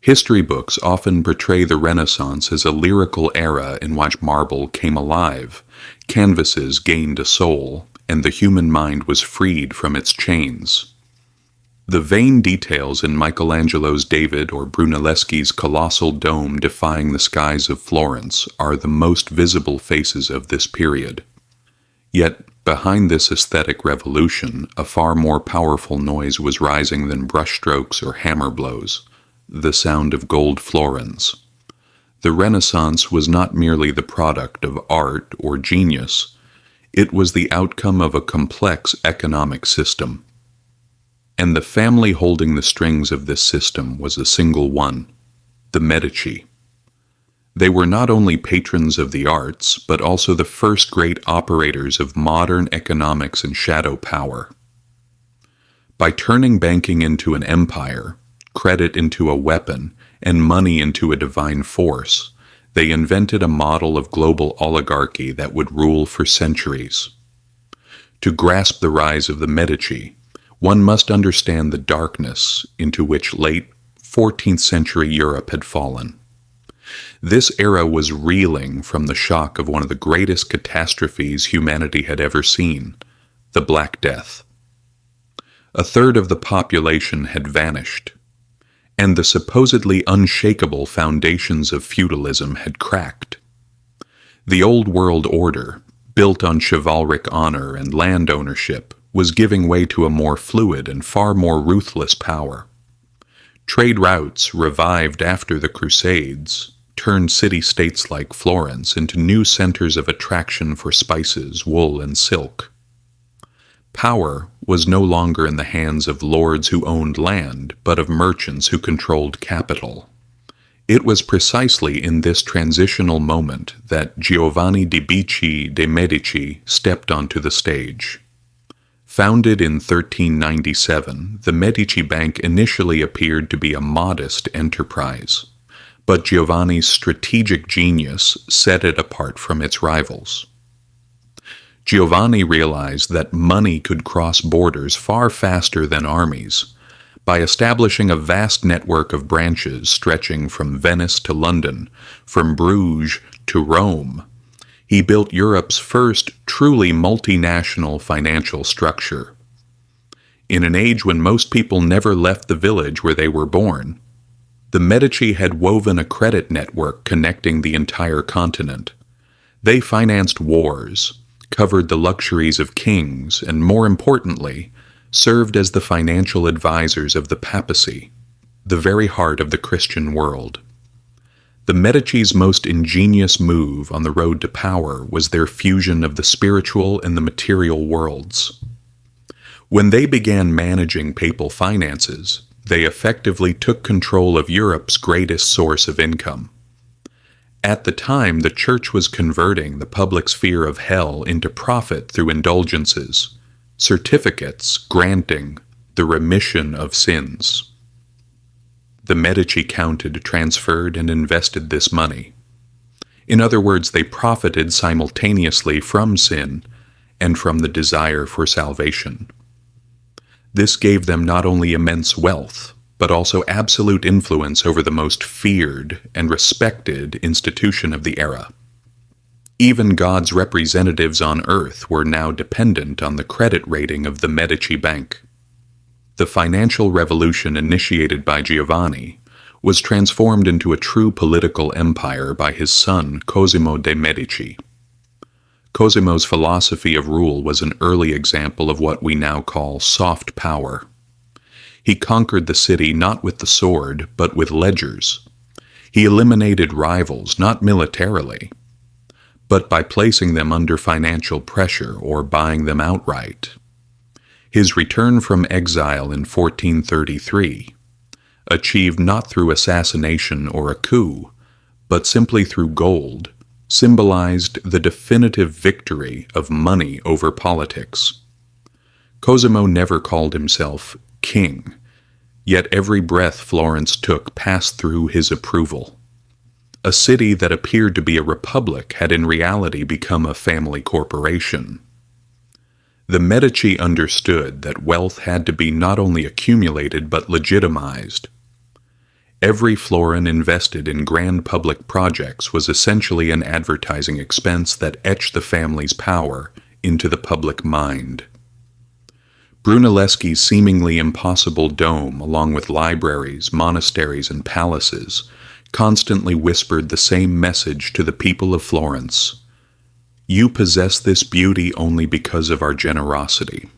History books often portray the Renaissance as a lyrical era in which marble came alive, canvases gained a soul, and the human mind was freed from its chains. The vain details in Michelangelo's David or Brunelleschi's colossal dome defying the skies of Florence are the most visible faces of this period. Yet, behind this aesthetic revolution, a far more powerful noise was rising than brushstrokes or hammer blows: the sound of gold florins. The Renaissance was not merely the product of art or genius, it was the outcome of a complex economic system. And the family holding the strings of this system was a single one: the Medici. They were not only patrons of the arts, but also the first great operators of modern economics and shadow power. By turning banking into an empire, credit into a weapon, and money into a divine force, they invented a model of global oligarchy that would rule for centuries. To grasp the rise of the Medici, one must understand the darkness into which late 14th century Europe had fallen. This era was reeling from the shock of one of the greatest catastrophes humanity had ever seen: the Black Death. A third of the population had vanished, and the supposedly unshakable foundations of feudalism had cracked. The old world order, built on chivalric honor and land ownership, was giving way to a more fluid and far more ruthless power. Trade routes, revived after the Crusades, turned city-states like Florence into new centers of attraction for spices, wool, and silk. Power was no longer in the hands of lords who owned land, but of merchants who controlled capital. It was precisely in this transitional moment that Giovanni di Bicci de' Medici stepped onto the stage. Founded in 1397, the Medici Bank initially appeared to be a modest enterprise, but Giovanni's strategic genius set it apart from its rivals. Giovanni realized that money could cross borders far faster than armies. By establishing a vast network of branches stretching from Venice to London, from Bruges to Rome, he built Europe's first truly multinational financial structure. In an age when most people never left the village where they were born, the Medici had woven a credit network connecting the entire continent. They financed wars, covered the luxuries of kings, and more importantly, served as the financial advisors of the Papacy, the very heart of the Christian world. The Medici's most ingenious move on the road to power was their fusion of the spiritual and the material worlds. When they began managing papal finances, they effectively took control of Europe's greatest source of income. At the time, the Church was converting the public's fear of hell into profit through indulgences, certificates granting the remission of sins. The Medici counted, transferred, and invested this money. In other words, they profited simultaneously from sin and from the desire for salvation. This gave them not only immense wealth, but also absolute influence over the most feared and respected institution of the era. Even God's representatives on earth were now dependent on the credit rating of the Medici Bank. The financial revolution initiated by Giovanni was transformed into a true political empire by his son Cosimo de' Medici. Cosimo's philosophy of rule was an early example of what we now call soft power. He conquered the city not with the sword, but with ledgers. He eliminated rivals not militarily, but by placing them under financial pressure or buying them outright. His return from exile in 1433, achieved not through assassination or a coup, but simply through gold, symbolized the definitive victory of money over politics. Cosimo never called himself king, yet every breath Florence took passed through his approval. A city that appeared to be a republic had in reality become a family corporation. The Medici understood that wealth had to be not only accumulated but legitimized. Every florin invested in grand public projects was essentially an advertising expense that etched the family's power into the public mind. Brunelleschi's seemingly impossible dome, along with libraries, monasteries, and palaces, constantly whispered the same message to the people of Florence: "You possess this beauty only because of our generosity."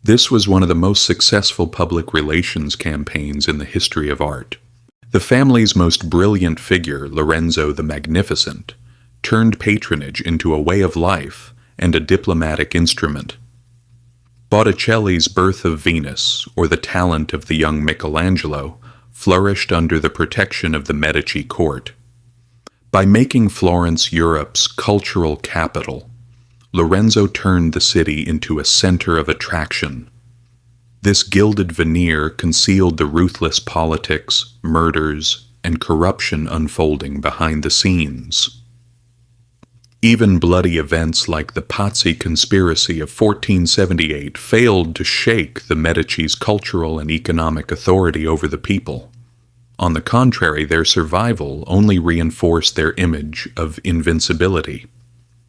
This was one of the most successful public relations campaigns in the history of art. The family's most brilliant figure, Lorenzo the Magnificent, turned patronage into a way of life and a diplomatic instrument. Botticelli's Birth of Venus, or the talent of the young Michelangelo, flourished under the protection of the Medici court. By making Florence Europe's cultural capital, Lorenzo turned the city into a center of attraction. This gilded veneer concealed the ruthless politics, murders, and corruption unfolding behind the scenes. Even bloody events like the Papacy conspiracy of 1478 failed to shake the Medici's cultural and economic authority over the people. On the contrary, their survival only reinforced their image of invincibility.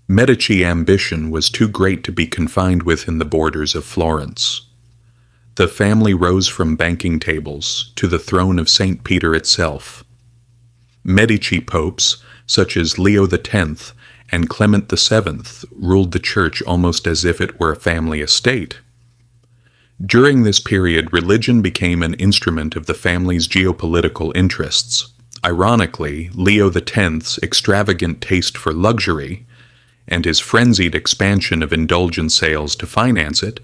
Medici ambition was too great to be confined within the borders of Florence. The family rose from banking tables to the throne of St. Peter itself. Medici popes, such as Leo X and Clement VII, ruled the church almost as if it were a family estate. During this period, religion became an instrument of the family's geopolitical interests. Ironically, Leo X's extravagant taste for luxury and his frenzied expansion of indulgence sales to finance it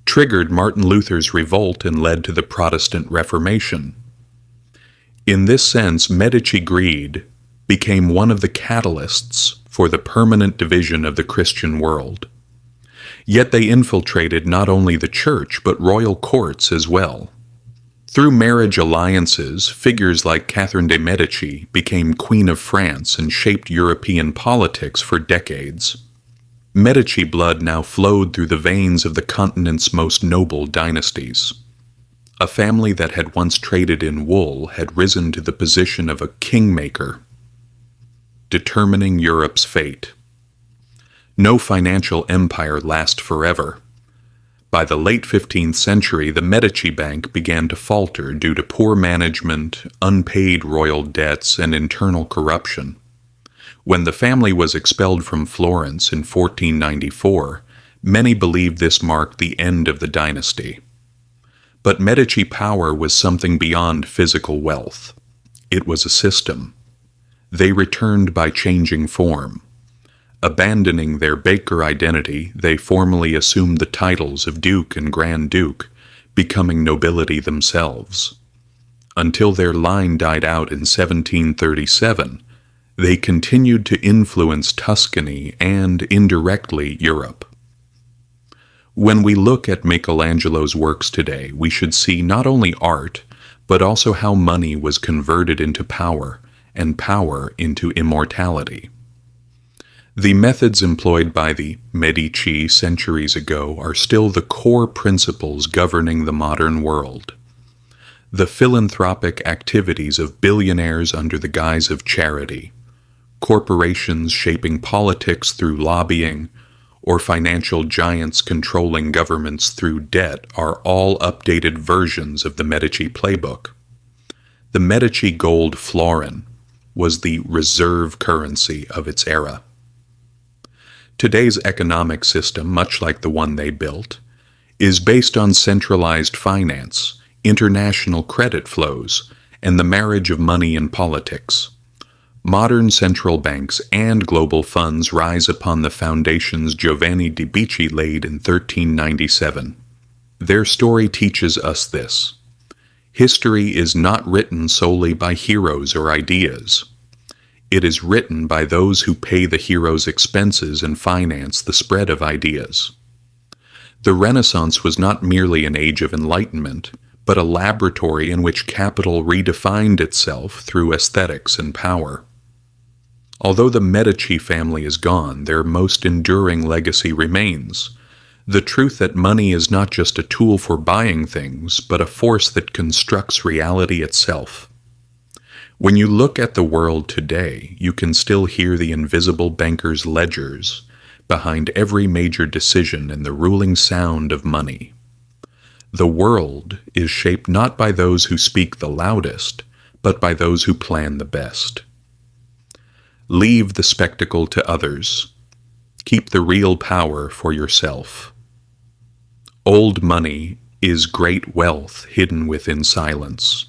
triggered Martin Luther's revolt and led to the Protestant Reformation. In this sense, Medici greed became one of the catalysts for the permanent division of the Christian world. Yet they infiltrated not only the church but royal courts as well. Through marriage alliances, figures like Catherine de' Medici became Queen of France and shaped European politics for decades. Medici blood now flowed through the veins of the continent's most noble dynasties. A family that had once traded in wool had risen to the position of a kingmaker, determining Europe's fate. No financial empire lasts forever. By the late 15th century, the Medici Bank began to falter due to poor management, unpaid royal debts, and internal corruption. When the family was expelled from Florence in 1494, many believed this marked the end of the dynasty. But Medici power was something beyond physical wealth. It was a system. They returned by changing form. Abandoning their Baker identity, they formally assumed the titles of Duke and Grand Duke, becoming nobility themselves. Until their line died out in 1737, they continued to influence Tuscany and, indirectly, Europe. When we look at Michelangelo's works today, we should see not only art, but also how money was converted into power, and power into immortality. The methods employed by the Medici centuries ago are still the core principles governing the modern world. The philanthropic activities of billionaires under the guise of charity, corporations shaping politics through lobbying, or financial giants controlling governments through debt are all updated versions of the Medici playbook. The Medici gold florin was the reserve currency of its era. Today's economic system, much like the one they built, is based on centralized finance, international credit flows, and the marriage of money and politics. Modern central banks and global funds rise upon the foundations Giovanni de' Medici laid in 1397. Their story teaches us this: history is not written solely by heroes or ideas. It is written by those who pay the heroes' expenses and finance the spread of ideas. The Renaissance was not merely an age of enlightenment, but a laboratory in which capital redefined itself through aesthetics and power. Although the Medici family is gone, their most enduring legacy remains: The truth that money is not just a tool for buying things, but a force that constructs reality itself. When you look at the world today, you can still hear the invisible banker's ledgers behind every major decision and the ruling sound of money. The world is shaped not by those who speak the loudest, but by those who plan the best. Leave the spectacle to others. Keep the real power for yourself. Old money is great wealth hidden within silence.